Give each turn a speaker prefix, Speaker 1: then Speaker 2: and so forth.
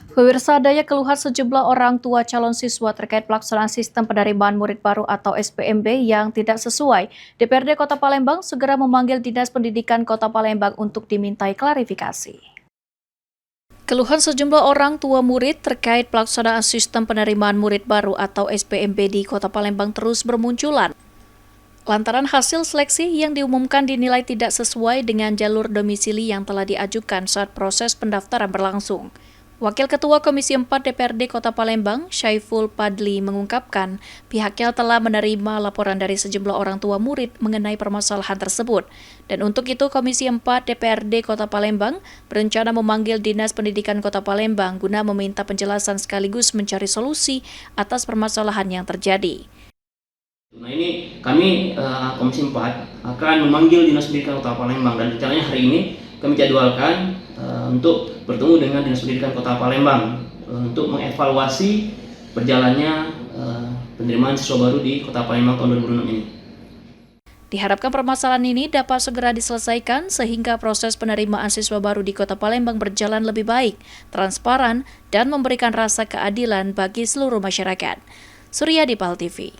Speaker 1: Pemirsa, adanya keluhan sejumlah orang tua calon siswa terkait pelaksanaan sistem penerimaan murid baru atau SPMB yang tidak sesuai. DPRD Kota Palembang segera memanggil Dinas Pendidikan Kota Palembang untuk dimintai klarifikasi. Keluhan sejumlah orang tua murid terkait pelaksanaan sistem penerimaan murid baru atau SPMB di Kota Palembang terus bermunculan. Lantaran hasil seleksi yang diumumkan dinilai tidak sesuai dengan jalur domisili yang telah diajukan saat proses pendaftaran berlangsung. Wakil Ketua Komisi 4 DPRD Kota Palembang, Syaiful Padli, mengungkapkan pihaknya telah menerima laporan dari sejumlah orang tua murid mengenai permasalahan tersebut. Dan untuk itu Komisi 4 DPRD Kota Palembang berencana memanggil Dinas Pendidikan Kota Palembang guna meminta penjelasan sekaligus mencari solusi atas permasalahan yang terjadi.
Speaker 2: Nah, ini kami Komisi 4 akan memanggil Dinas Pendidikan Kota Palembang dan rencananya hari ini kami jadwalkan untuk bertemu dengan Dinas Pendidikan Kota Palembang untuk mengevaluasi berjalannya penerimaan siswa baru di Kota Palembang tahun 2006 ini.
Speaker 1: Diharapkan permasalahan ini dapat segera diselesaikan sehingga proses penerimaan siswa baru di Kota Palembang berjalan lebih baik, transparan, dan memberikan rasa keadilan bagi seluruh masyarakat. Suryadi, PAL TV.